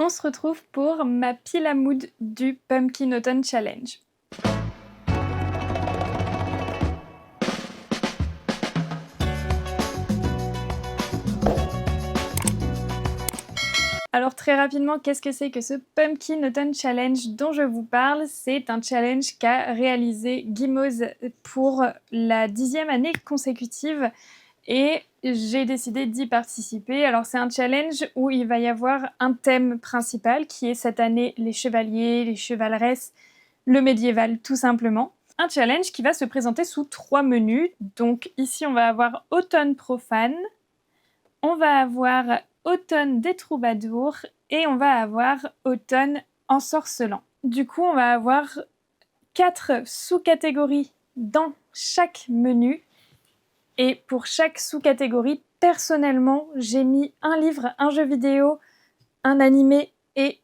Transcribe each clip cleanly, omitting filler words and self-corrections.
On se retrouve pour ma pile à mood du Pumpkin Autumn Challenge. Alors très rapidement, qu'est-ce que c'est que ce Pumpkin Autumn Challenge dont je vous parle? C'est un challenge qu'a réalisé Gimoz pour la 10e année consécutive et j'ai décidé d'y participer. Alors c'est un challenge où il va y avoir un thème principal qui est cette année les chevaliers, les chevaleresses, le médiéval tout simplement. Un challenge qui va se présenter sous 3 menus. Donc ici on va avoir automne profane, on va avoir automne des troubadours et on va avoir automne ensorcelant. Du coup on va avoir 4 sous-catégories dans chaque menu. Et pour chaque sous-catégorie, personnellement, j'ai mis un livre, un jeu vidéo, un animé et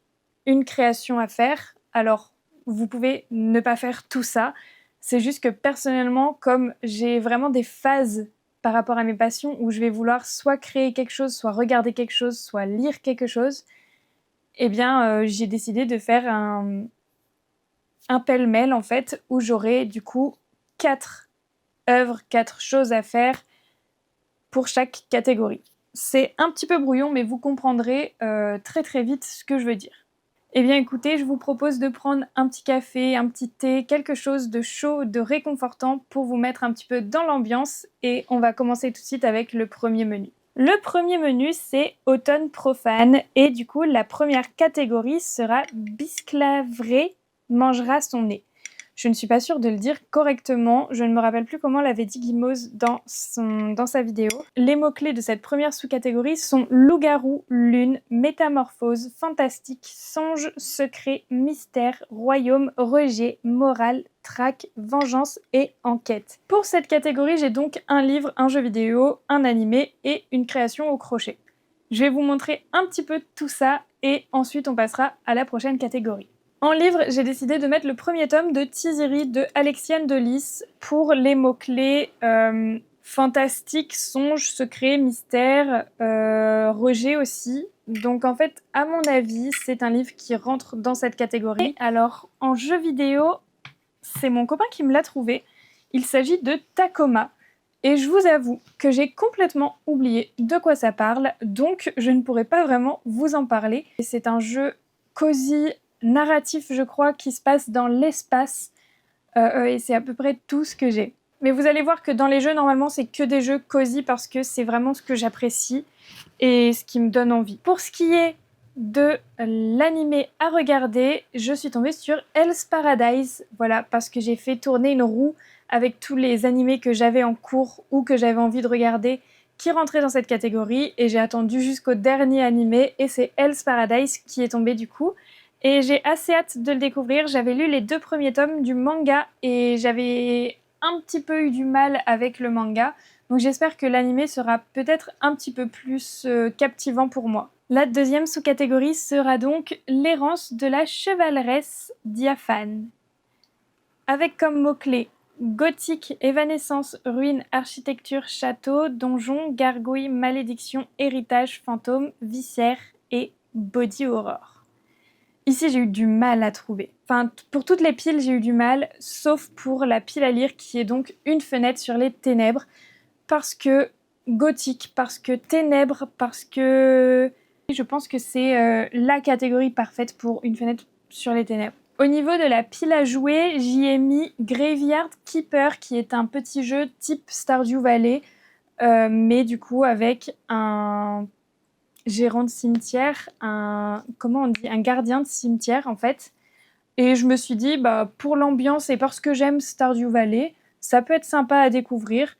une création à faire. Alors, vous pouvez ne pas faire tout ça. C'est juste que personnellement, comme j'ai vraiment des phases par rapport à mes passions où je vais vouloir soit créer quelque chose, soit regarder quelque chose, soit lire quelque chose, eh bien, j'ai décidé de faire un pêle-mêle, en fait, où j'aurai du coup 4 œuvres, 4 choses à faire pour chaque catégorie. C'est un petit peu brouillon, mais vous comprendrez très très vite ce que je veux dire. Eh bien écoutez, je vous propose de prendre un petit café, un petit thé, quelque chose de chaud, de réconfortant pour vous mettre un petit peu dans l'ambiance et on va commencer tout de suite avec le premier menu. Le premier menu, c'est automne profane et du coup, la première catégorie sera Bisclavré mangera son nez. Je ne suis pas sûre de le dire correctement, je ne me rappelle plus comment l'avait dit Gimoz dans sa vidéo. Les mots-clés de cette première sous-catégorie sont loup-garou, lune, métamorphose, fantastique, songe, secret, mystère, royaume, rejet, morale, traque, vengeance et enquête. Pour cette catégorie, j'ai donc un livre, un jeu vidéo, un animé et une création au crochet. Je vais vous montrer un petit peu tout ça et ensuite on passera à la prochaine catégorie. En livre, j'ai décidé de mettre le premier tome de Tiziri de Alexiane de Lys pour les mots-clés fantastique, songe, secret, mystère, rejet aussi. Donc en fait, à mon avis, c'est un livre qui rentre dans cette catégorie. Alors, en jeu vidéo, c'est mon copain qui me l'a trouvé. Il s'agit de Tacoma. Et je vous avoue que j'ai complètement oublié de quoi ça parle, donc je ne pourrais pas vraiment vous en parler. C'est un jeu cosy, narratif, je crois, qui se passe dans l'espace. Et c'est à peu près tout ce que j'ai. Mais vous allez voir que dans les jeux, normalement, c'est que des jeux cosy parce que c'est vraiment ce que j'apprécie et ce qui me donne envie. Pour ce qui est de l'animé à regarder, je suis tombée sur Hell's Paradise. Voilà, parce que j'ai fait tourner une roue avec tous les animés que j'avais en cours ou que j'avais envie de regarder qui rentraient dans cette catégorie. Et j'ai attendu jusqu'au dernier animé et c'est Hell's Paradise qui est tombé du coup. Et j'ai assez hâte de le découvrir. J'avais lu les 2 premiers tomes du manga et j'avais un petit peu eu du mal avec le manga. Donc j'espère que l'anime sera peut-être un petit peu plus captivant pour moi. La deuxième sous-catégorie sera donc l'errance de la chevaleresse diaphane. Avec comme mots-clés gothique, évanescence, ruine, architecture, château, donjon, gargouille, malédiction, héritage, fantôme, viscère et body horror. Ici, j'ai eu du mal à trouver. Enfin, pour toutes les piles, j'ai eu du mal, sauf pour la pile à lire qui est donc une fenêtre sur les ténèbres. Parce que gothique, parce que ténèbres, parce que... Je pense que c'est la catégorie parfaite pour une fenêtre sur les ténèbres. Au niveau de la pile à jouer, j'y ai mis Graveyard Keeper, qui est un petit jeu type Stardew Valley, mais du coup avec un gérant de cimetière, un gardien de cimetière en fait. Et je me suis dit, pour l'ambiance et parce que j'aime Stardew Valley, ça peut être sympa à découvrir.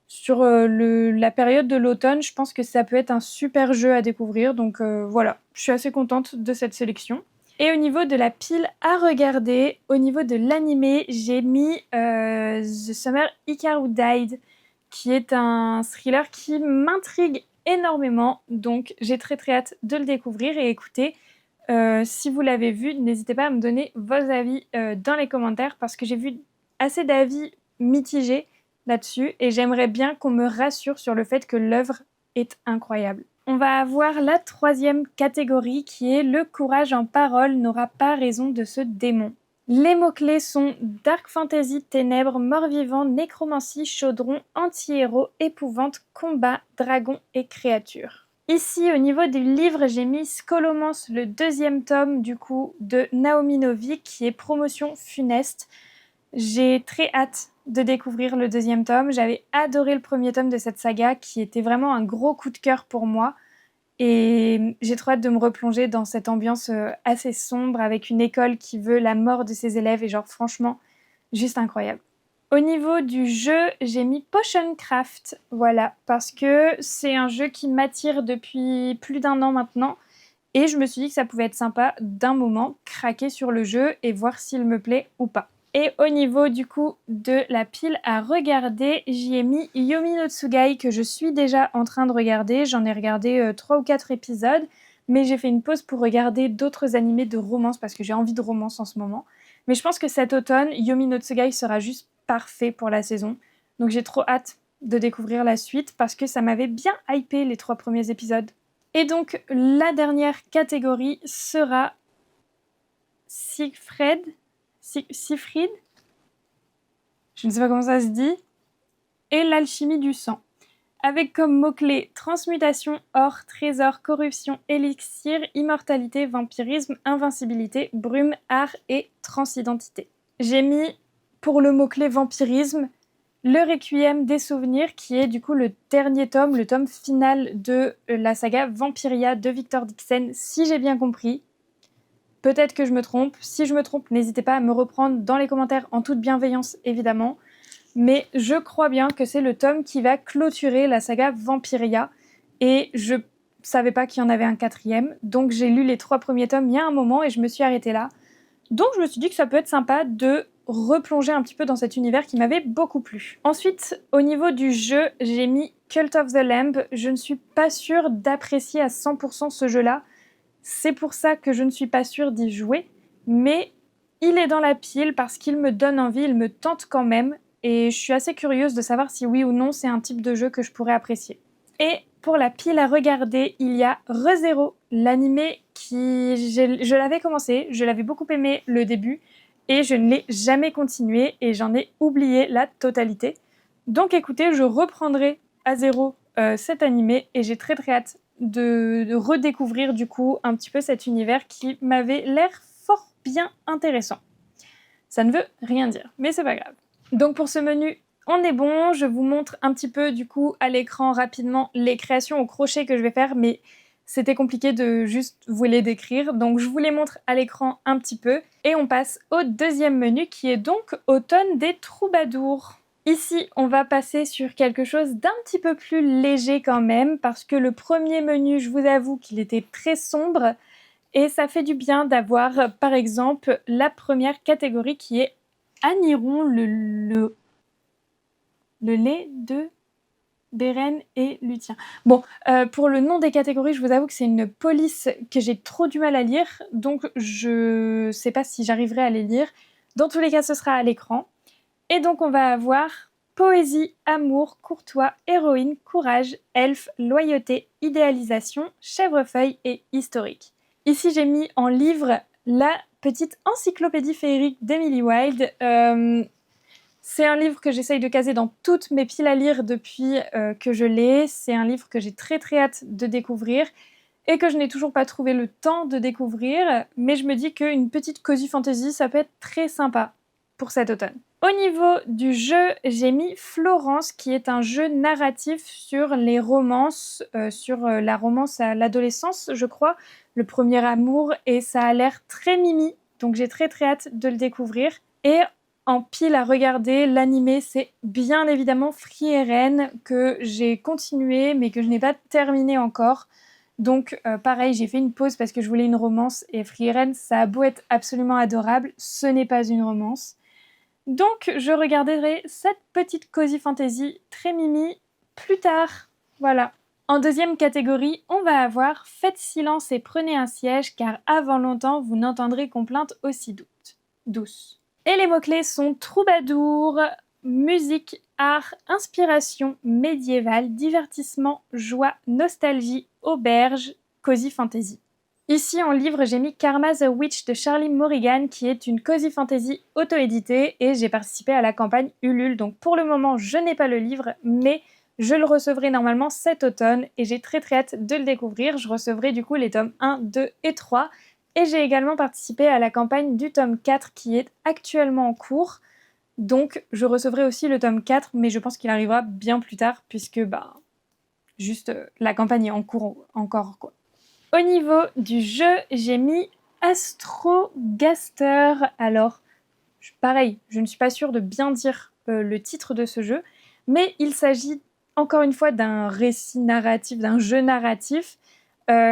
Sur la période de l'automne, je pense que ça peut être un super jeu à découvrir. Donc voilà, je suis assez contente de cette sélection. Et au niveau de la pile à regarder, au niveau de l'animé, j'ai mis The Summer Hikaru Died, qui est un thriller qui m'intrigue énormément. Donc j'ai très très hâte de le découvrir et écouter. Si vous l'avez vu, n'hésitez pas à me donner vos avis dans les commentaires parce que j'ai vu assez d'avis mitigés là-dessus et j'aimerais bien qu'on me rassure sur le fait que l'œuvre est incroyable. on va avoir la troisième catégorie qui est le courage en parole n'aura pas raison de ce démon. Les mots-clés sont dark fantasy, ténèbres, mort-vivant, nécromancie, chaudron, anti-héros, épouvante, combat, dragon et créatures. Ici, au niveau du livre, j'ai mis Scholomance, le deuxième tome du coup de Naomi Novik qui est promotion funeste. J'ai très hâte de découvrir le deuxième tome. J'avais adoré le premier tome de cette saga qui était vraiment un gros coup de cœur pour moi. Et j'ai trop hâte de me replonger dans cette ambiance assez sombre avec une école qui veut la mort de ses élèves et genre franchement, juste incroyable. Au niveau du jeu, j'ai mis Potion Craft, voilà, parce que c'est un jeu qui m'attire depuis plus d'1 an maintenant et je me suis dit que ça pouvait être sympa d'un moment craquer sur le jeu et voir s'il me plaît ou pas. Et au niveau du coup de la pile à regarder, j'y ai mis Yomi no Tsugai que je suis déjà en train de regarder. J'en ai regardé 3 ou 4 épisodes, mais j'ai fait une pause pour regarder d'autres animés de romance parce que j'ai envie de romance en ce moment. Mais je pense que cet automne, Yomi no Tsugai sera juste parfait pour la saison. Donc j'ai trop hâte de découvrir la suite parce que ça m'avait bien hypé les 3 premiers épisodes. Et donc la dernière catégorie sera Siegfried, je ne sais pas comment ça se dit, et l'alchimie du sang. Avec comme mots-clés transmutation, or, trésor, corruption, élixir, immortalité, vampirisme, invincibilité, brume, art et transidentité. J'ai mis pour le mot-clé vampirisme le Requiem des souvenirs qui est du coup le dernier tome, le tome final de la saga Vampiria de Victor Dixon, si j'ai bien compris. Peut-être que je me trompe. Si je me trompe, n'hésitez pas à me reprendre dans les commentaires en toute bienveillance, évidemment. Mais je crois bien que c'est le tome qui va clôturer la saga Vampiria. Et je savais pas qu'il y en avait un 4e. Donc j'ai lu les 3 premiers tomes il y a un moment et je me suis arrêtée là. Donc je me suis dit que ça peut être sympa de replonger un petit peu dans cet univers qui m'avait beaucoup plu. Ensuite, au niveau du jeu, j'ai mis Cult of the Lamb. Je ne suis pas sûre d'apprécier à 100% ce jeu-là. C'est pour ça que je ne suis pas sûre d'y jouer, mais il est dans la pile parce qu'il me donne envie, il me tente quand même, et je suis assez curieuse de savoir si oui ou non c'est un type de jeu que je pourrais apprécier. Et pour la pile à regarder, il y a ReZero, l'animé je l'avais commencé, je l'avais beaucoup aimé le début, et je ne l'ai jamais continué, et j'en ai oublié la totalité. Donc écoutez, je reprendrai à zéro cet animé, et j'ai très hâte de redécouvrir du coup un petit peu cet univers qui m'avait l'air fort bien intéressant. Ça ne veut rien dire, mais c'est pas grave. Donc pour ce menu, on est bon. Je vous montre un petit peu du coup à l'écran rapidement les créations au crochet que je vais faire, mais c'était compliqué de juste vous les décrire, donc je vous les montre à l'écran un petit peu. Et on passe au deuxième menu qui est donc Automne des Troubadours. Ici, on va passer sur quelque chose d'un petit peu plus léger quand même, parce que le premier menu, je vous avoue qu'il était très sombre, et ça fait du bien d'avoir, par exemple, la première catégorie qui est Aniron, le lait de Beren et Lutien. Bon, pour le nom des catégories, je vous avoue que c'est une police que j'ai trop du mal à lire, donc je sais pas si j'arriverai à les lire. Dans tous les cas, ce sera à l'écran. Et donc on va avoir poésie, amour, courtois, héroïne, courage, elfe, loyauté, idéalisation, chèvrefeuille et historique. Ici j'ai mis en livre la petite encyclopédie féerique d'Emily Wilde. C'est un livre que j'essaye de caser dans toutes mes piles à lire depuis que je l'ai. C'est un livre que j'ai très hâte de découvrir et que je n'ai toujours pas trouvé le temps de découvrir. Mais je me dis qu'une petite cozy fantasy, ça peut être très sympa pour cet automne. Au niveau du jeu, j'ai mis Florence, qui est un jeu narratif sur les romances, sur la romance à l'adolescence, je crois, le premier amour, et ça a l'air très mimi, donc j'ai très hâte de le découvrir. Et en pile à regarder, l'animé, c'est bien évidemment Frieren, que j'ai continué, mais que je n'ai pas terminé encore. Donc pareil, j'ai fait une pause parce que je voulais une romance, et Frieren, ça a beau être absolument adorable, ce n'est pas une romance. Donc, je regarderai cette petite cozy fantasy très mimi plus tard. Voilà. En deuxième catégorie, on va avoir Faites silence et prenez un siège, car avant longtemps, vous n'entendrez complainte aussi douce. Et les mots-clés sont troubadour, musique, art, inspiration, médiéval, divertissement, joie, nostalgie, auberge, cozy fantasy. Ici en livre, j'ai mis Karma the Witch de Charlie Morrigan qui est une cozy fantasy auto-éditée et j'ai participé à la campagne Ulule. Donc pour le moment, je n'ai pas le livre, mais je le recevrai normalement cet automne et j'ai très hâte de le découvrir. Je recevrai du coup les tomes 1, 2 et 3 et j'ai également participé à la campagne du tome 4 qui est actuellement en cours. Donc je recevrai aussi le tome 4, mais je pense qu'il arrivera bien plus tard puisque la campagne est en cours encore quoi. Au niveau du jeu, j'ai mis Astrogaster. Alors, pareil, je ne suis pas sûre de bien dire le titre de ce jeu, mais il s'agit encore une fois d'un récit narratif, d'un jeu narratif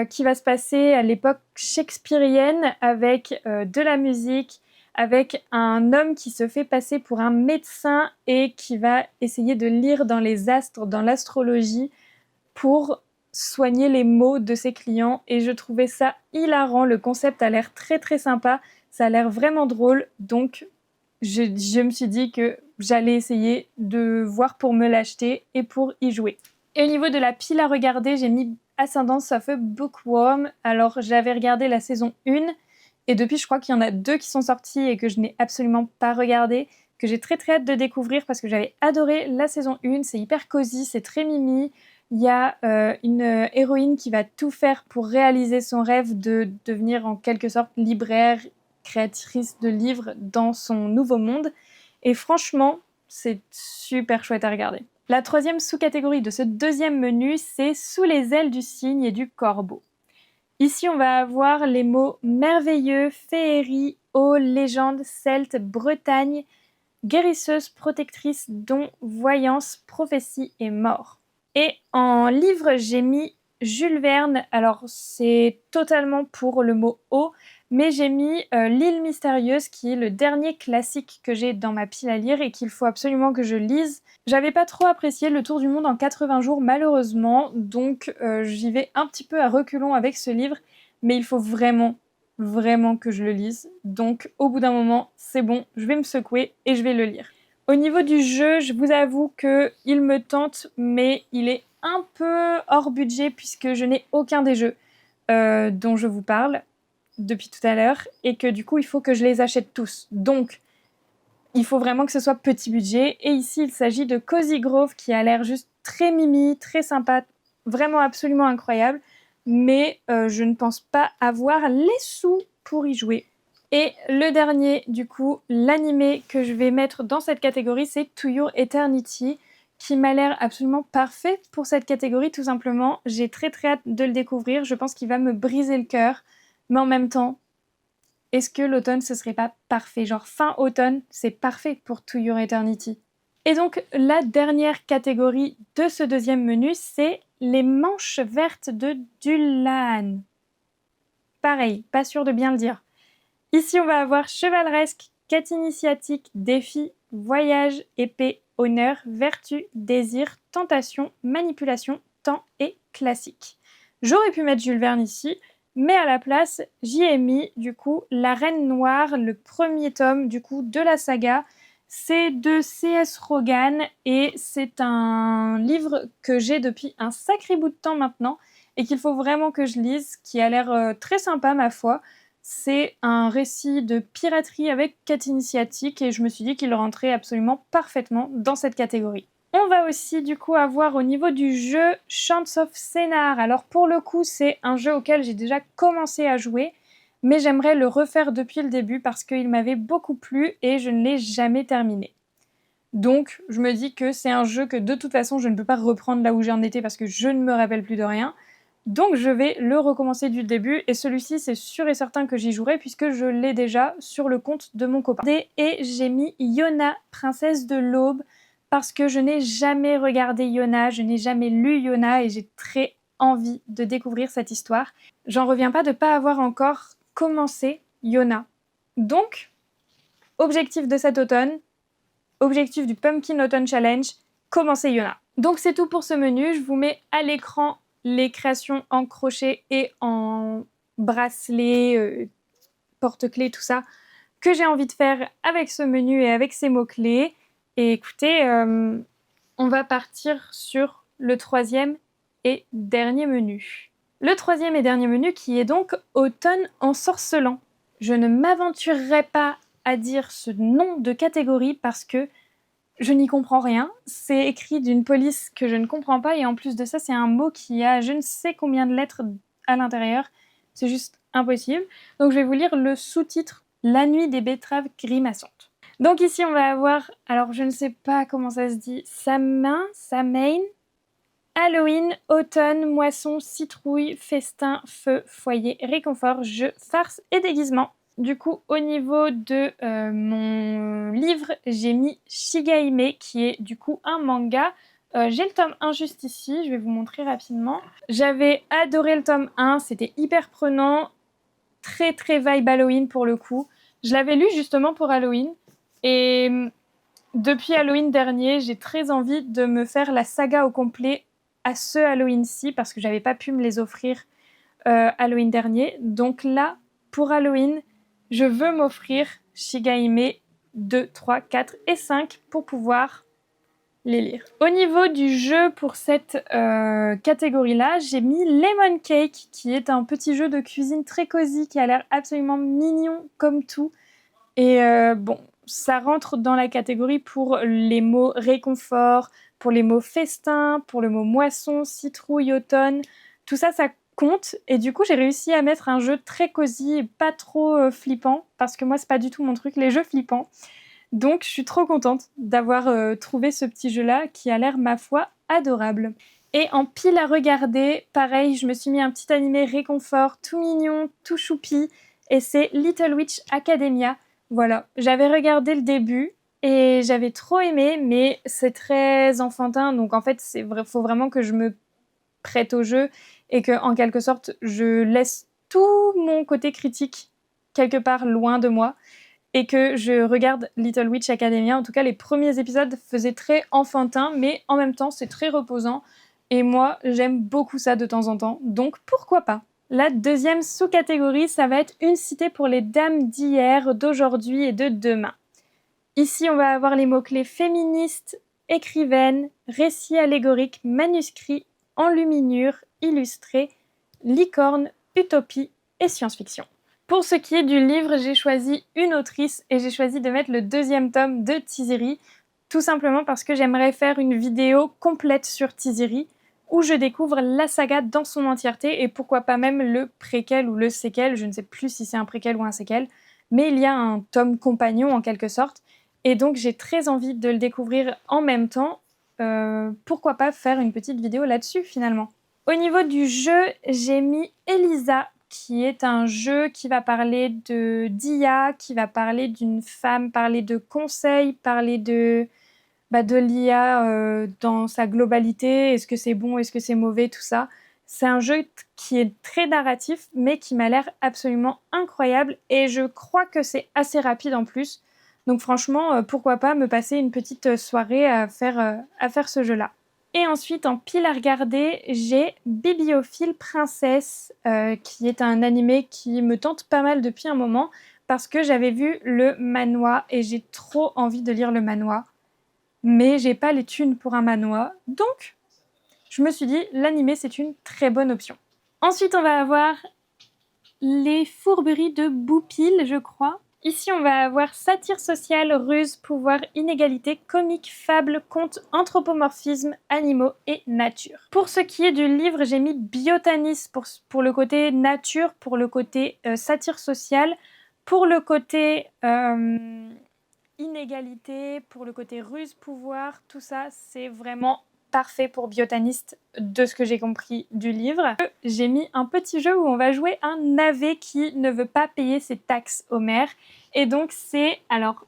qui va se passer à l'époque shakespearienne avec de la musique, avec un homme qui se fait passer pour un médecin et qui va essayer de lire dans les astres, dans l'astrologie, pour soigner les maux de ses clients et je trouvais ça hilarant. Le concept a l'air très très sympa, ça a l'air vraiment drôle, donc je me suis dit que j'allais essayer de voir pour me l'acheter et pour y jouer. Et au niveau de la pile à regarder, j'ai mis Ascendance of a Bookworm. Alors j'avais regardé la saison 1 et depuis je crois qu'il y en a 2 qui sont sortis et que je n'ai absolument pas regardé, que j'ai très hâte de découvrir parce que j'avais adoré la saison 1, c'est hyper cosy, c'est très mimi. Il y a une héroïne qui va tout faire pour réaliser son rêve de devenir en quelque sorte libraire, créatrice de livres dans son nouveau monde. Et franchement, c'est super chouette à regarder. La troisième sous-catégorie de ce deuxième menu, c'est Sous les ailes du cygne et du corbeau. Ici, on va avoir les mots merveilleux, féerie, eau, légende, celte, Bretagne, guérisseuse, protectrice, don, voyance, prophétie et mort. Et en livre, j'ai mis Jules Verne. Alors, c'est totalement pour le mot eau, mais j'ai mis L'île mystérieuse, qui est le dernier classique que j'ai dans ma pile à lire et qu'il faut absolument que je lise. J'avais pas trop apprécié Le Tour du monde en 80 jours, malheureusement, donc j'y vais un petit peu à reculons avec ce livre, mais il faut vraiment que je le lise. Donc, au bout d'un moment, c'est bon, je vais me secouer et je vais le lire. Au niveau du jeu, je vous avoue qu'il me tente, mais il est un peu hors budget puisque je n'ai aucun des jeux dont je vous parle depuis tout à l'heure et que du coup, il faut que je les achète tous. Donc, il faut vraiment que ce soit petit budget. Et ici, il s'agit de Cozy Grove qui a l'air juste très mimi, très sympa, vraiment absolument incroyable. Mais je ne pense pas avoir les sous pour y jouer. Et le dernier, du coup, l'animé que je vais mettre dans cette catégorie, c'est To Your Eternity, qui m'a l'air absolument parfait pour cette catégorie, tout simplement. J'ai très hâte de le découvrir. Je pense qu'il va me briser le cœur. Mais en même temps, est-ce que l'automne, ce serait pas parfait? Genre fin automne, c'est parfait pour To Your Eternity. Et donc, la dernière catégorie de ce deuxième menu, c'est les manches vertes de Dullan. Pareil, pas sûr de bien le dire. Ici, on va avoir chevaleresque, quête initiatique, défi, voyage, épée, honneur, vertu, désir, tentation, manipulation, temps et classique. J'aurais pu mettre Jules Verne ici, mais à la place, j'y ai mis du coup La Reine Noire, le premier tome du coup de la saga. C'est de C.S. Rogan et c'est un livre que j'ai depuis un sacré bout de temps maintenant et qu'il faut vraiment que je lise, qui a l'air très sympa ma foi. C'est un récit de piraterie avec quête initiatique et je me suis dit qu'il rentrait absolument parfaitement dans cette catégorie. On va aussi du coup avoir au niveau du jeu Chants of Sennaar. Alors pour le coup, c'est un jeu auquel j'ai déjà commencé à jouer, mais j'aimerais le refaire depuis le début parce qu'il m'avait beaucoup plu et je ne l'ai jamais terminé. Donc je me dis que c'est un jeu que de toute façon je ne peux pas reprendre là où j'en étais parce que je ne me rappelle plus de rien. Donc je vais le recommencer du début et celui-ci c'est sûr et certain que j'y jouerai puisque je l'ai déjà sur le compte de mon copain. Et j'ai mis Yona, princesse de l'aube, parce que je n'ai jamais regardé Yona, je n'ai jamais lu Yona et j'ai très envie de découvrir cette histoire. J'en reviens pas de ne pas avoir encore commencé Yona. Donc, objectif de cet automne, objectif du Pumpkin Autumn Challenge, commencer Yona. Donc c'est tout pour ce menu, je vous mets à l'écran les créations en crochet et en bracelet, porte-clés, tout ça, que j'ai envie de faire avec ce menu et avec ces mots-clés. Et écoutez, on va partir sur le troisième et dernier menu. Le troisième et dernier menu qui est donc Automne ensorcelant. Je ne m'aventurerai pas à dire ce nom de catégorie parce que je n'y comprends rien. C'est écrit d'une police que je ne comprends pas et en plus de ça, c'est un mot qui a je ne sais combien de lettres à l'intérieur. C'est juste impossible. Donc je vais vous lire le sous-titre « La nuit des betteraves grimaçantes ». Donc ici, on va avoir, alors je ne sais pas comment ça se dit, Samhain, Halloween, automne, moisson, citrouille, festin, feu, foyer, réconfort, jeu, farce et déguisement. Du coup, au niveau de mon livre, j'ai mis Shigahime, qui est du coup un manga. J'ai le tome 1 juste ici, je vais vous montrer rapidement. J'avais adoré le tome 1, c'était hyper prenant, très très vibe Halloween pour le coup. Je l'avais lu justement pour Halloween, et depuis Halloween dernier, j'ai très envie de me faire la saga au complet à ce Halloween-ci, parce que j'avais pas pu me les offrir Halloween dernier. Donc là, pour Halloween, je veux m'offrir Shigahime 2, 3, 4 et 5 pour pouvoir les lire. Au niveau du jeu pour cette catégorie-là, j'ai mis Lemon Cake, qui est un petit jeu de cuisine très cosy, qui a l'air absolument mignon comme tout. Et bon, ça rentre dans la catégorie pour les mots réconfort, pour les mots festin, pour le mot moisson, citrouille, automne. Tout ça, ça compte. Et du coup, j'ai réussi à mettre un jeu très cosy et pas trop flippant, parce que moi, c'est pas du tout mon truc, les jeux flippants. Donc, je suis trop contente d'avoir trouvé ce petit jeu-là qui a l'air, ma foi, adorable. Et en pile à regarder, pareil, je me suis mis un petit animé réconfort, tout mignon, tout choupi, et c'est Little Witch Academia. Voilà, j'avais regardé le début et j'avais trop aimé, mais c'est très enfantin, donc en fait, faut vraiment que je me prête au jeu et que, en quelque sorte, je laisse tout mon côté critique quelque part loin de moi et que je regarde Little Witch Academia. En tout cas, les premiers épisodes faisaient très enfantin, mais en même temps, c'est très reposant. Et moi, j'aime beaucoup ça de temps en temps, donc pourquoi pas. La deuxième sous-catégorie, ça va être une cité pour les dames d'hier, d'aujourd'hui et de demain. Ici, on va avoir les mots-clés féministes, écrivaine, récit allégorique, manuscrit, enluminure, illustré, licorne, utopie et science-fiction. Pour ce qui est du livre, j'ai choisi une autrice et j'ai choisi de mettre le deuxième tome de Tiziri, tout simplement parce que j'aimerais faire une vidéo complète sur Tiziri où je découvre la saga dans son entièreté et pourquoi pas même le préquel ou le séquel, je ne sais plus si c'est un préquel ou un séquel, mais il y a un tome compagnon en quelque sorte et donc j'ai très envie de le découvrir en même temps. Pourquoi pas faire une petite vidéo là-dessus finalement. Au niveau du jeu, j'ai mis Elisa, qui est un jeu qui va parler d'IA, qui va parler d'une femme, parler de conseils, parler de l'IA dans sa globalité. Est-ce que c'est bon, est-ce que c'est mauvais, tout ça. C'est un jeu qui est très narratif, mais qui m'a l'air absolument incroyable et je crois que c'est assez rapide en plus. Donc franchement, pourquoi pas me passer une petite soirée à faire ce jeu-là. Et ensuite, en pile à regarder, j'ai Bibliophile Princesse, qui est un animé qui me tente pas mal depuis un moment, parce que j'avais vu le manhwa et j'ai trop envie de lire le manhwa. Mais j'ai pas les thunes pour un manhwa, donc je me suis dit, l'animé, c'est une très bonne option. Ensuite, on va avoir les fourberies de Boupil, je crois. Ici, on va avoir satire sociale, ruse, pouvoir, inégalité, comique, fable, conte, anthropomorphisme, animaux et nature. Pour ce qui est du livre, j'ai mis Biotanis pour le côté nature, pour le côté satire sociale, pour le côté inégalité, pour le côté ruse, pouvoir, tout ça, c'est vraiment parfait pour Biotaniste de ce que j'ai compris du livre. J'ai mis un petit jeu où on va jouer un navet qui ne veut pas payer ses taxes au maire. Et donc c'est... Alors,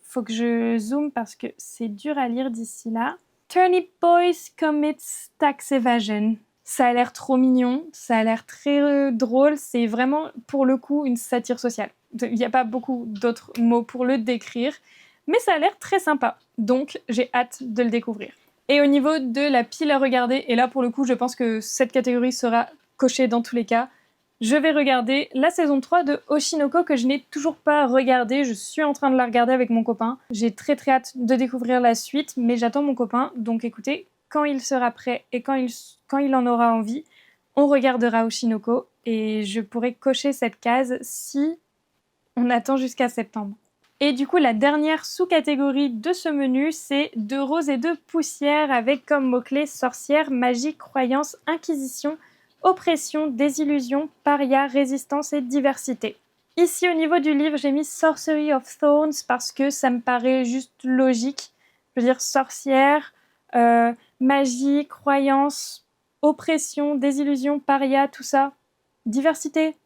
faut que je zoome parce que c'est dur à lire d'ici là. Turnip Boys Commits Tax Evasion. Ça a l'air trop mignon, ça a l'air très drôle. C'est vraiment, pour le coup, une satire sociale. Il n'y a pas beaucoup d'autres mots pour le décrire. Mais ça a l'air très sympa. Donc, j'ai hâte de le découvrir. Et au niveau de la pile à regarder, et là pour le coup je pense que cette catégorie sera cochée dans tous les cas, je vais regarder la saison 3 de Oshinoko que je n'ai toujours pas regardée. Je suis en train de la regarder avec mon copain. J'ai très hâte de découvrir la suite, mais j'attends mon copain. Donc écoutez, quand il sera prêt et quand il en aura envie, on regardera Oshinoko et je pourrai cocher cette case si on attend jusqu'à septembre. Et du coup, la dernière sous-catégorie de ce menu, c'est de rose et de poussière avec comme mots-clés sorcière, magie, croyance, inquisition, oppression, désillusion, paria, résistance et diversité. Ici, au niveau du livre, j'ai mis Sorcery of Thorns parce que ça me paraît juste logique. Je veux dire, sorcière, magie, croyance, oppression, désillusion, paria, tout ça. Diversité.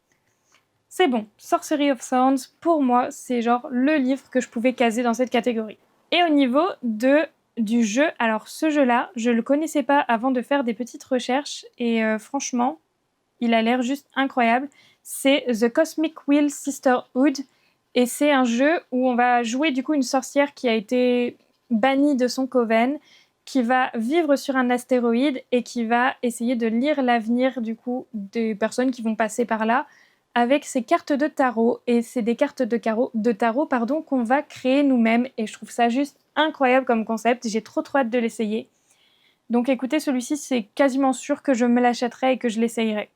C'est bon, Sorcery of Thorns, pour moi, c'est genre le livre que je pouvais caser dans cette catégorie. Et au niveau du jeu, alors ce jeu-là, je le connaissais pas avant de faire des petites recherches et franchement, il a l'air juste incroyable. C'est The Cosmic Wheel Sisterhood et c'est un jeu où on va jouer du coup une sorcière qui a été bannie de son coven, qui va vivre sur un astéroïde et qui va essayer de lire l'avenir du coup des personnes qui vont passer par là avec ses cartes de tarot, et c'est des cartes de tarot qu'on va créer nous-mêmes, et je trouve ça juste incroyable comme concept, j'ai trop hâte de l'essayer. Donc écoutez, celui-ci c'est quasiment sûr que je me l'achèterai et que je l'essayerai.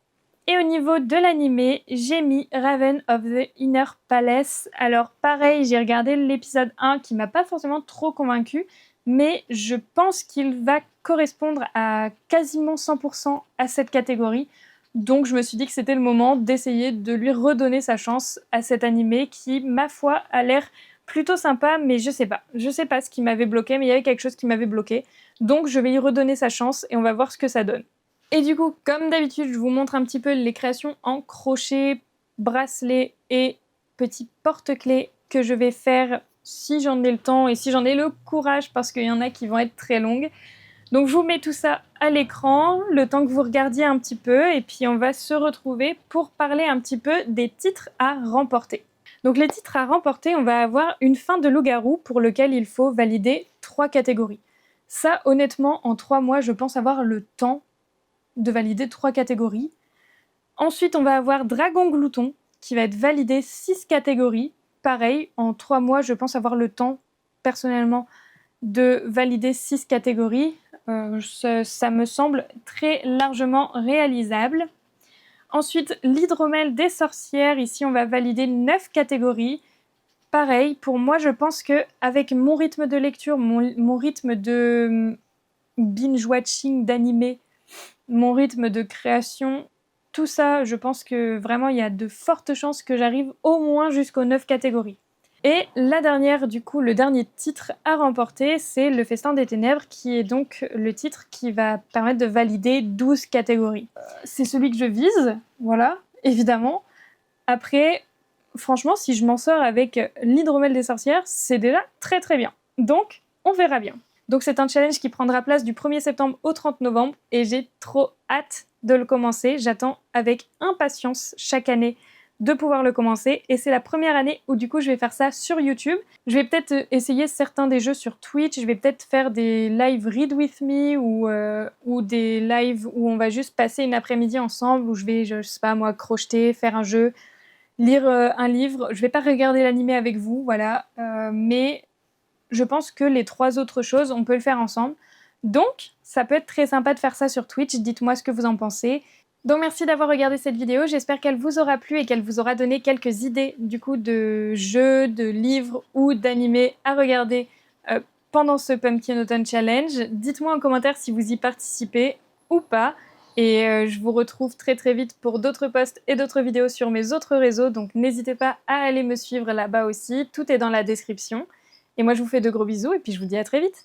Et au niveau de l'animé, j'ai mis Raven of the Inner Palace. Alors pareil, j'ai regardé l'épisode 1 qui m'a pas forcément trop convaincue, mais je pense qu'il va correspondre à quasiment 100% à cette catégorie. Donc je me suis dit que c'était le moment d'essayer de lui redonner sa chance à cet animé qui, ma foi, a l'air plutôt sympa, mais je sais pas ce qui m'avait bloqué, mais il y avait quelque chose qui m'avait bloqué. Donc je vais y redonner sa chance et on va voir ce que ça donne. Et du coup, comme d'habitude, je vous montre un petit peu les créations en crochet, bracelets et petits porte-clés que je vais faire si j'en ai le temps et si j'en ai le courage, parce qu'il y en a qui vont être très longues. Donc je vous mets tout ça à l'écran, le temps que vous regardiez un petit peu, et puis on va se retrouver pour parler un petit peu des titres à remporter. Donc les titres à remporter, on va avoir une fin de loup-garou pour lequel il faut valider 3 catégories. Ça, honnêtement, en 3 mois, je pense avoir le temps de valider 3 catégories. Ensuite, on va avoir Dragon Glouton, qui va être validé 6 catégories. Pareil, en 3 mois, je pense avoir le temps, personnellement, de valider 6 catégories. Ça me semble très largement réalisable. Ensuite, l'hydromel des sorcières. Ici, on va valider 9 catégories. Pareil, pour moi, je pense qu'avec mon rythme de lecture, mon rythme de binge-watching d'animé, mon rythme de création, tout ça, je pense que vraiment, il y a de fortes chances que j'arrive au moins jusqu'aux 9 catégories. Et la dernière, du coup, le dernier titre à remporter, c'est Le Festin des Ténèbres, qui est donc le titre qui va permettre de valider 12 catégories. C'est celui que je vise, voilà, évidemment. Après, franchement, si je m'en sors avec l'hydromel des sorcières, c'est déjà très très bien. Donc, on verra bien. Donc c'est un challenge qui prendra place du 1er septembre au 30 novembre et j'ai trop hâte de le commencer. J'attends avec impatience chaque année de pouvoir le commencer et c'est la première année où du coup je vais faire ça sur YouTube. Je vais peut-être essayer certains des jeux sur Twitch, je vais peut-être faire des live read with me ou des lives où on va juste passer une après-midi ensemble où je vais, je sais pas moi, crocheter, faire un jeu, lire un livre. Je vais pas regarder l'animé avec vous, voilà, mais je pense que les 3 autres choses, on peut le faire ensemble. Donc, ça peut être très sympa de faire ça sur Twitch, dites-moi ce que vous en pensez. Donc merci d'avoir regardé cette vidéo, j'espère qu'elle vous aura plu et qu'elle vous aura donné quelques idées du coup de jeux, de livres ou d'animés à regarder pendant ce Pumpkin Autumn Challenge. Dites-moi en commentaire si vous y participez ou pas. Et je vous retrouve très très vite pour d'autres posts et d'autres vidéos sur mes autres réseaux, donc n'hésitez pas à aller me suivre là-bas aussi, tout est dans la description. Et moi je vous fais de gros bisous et puis je vous dis à très vite.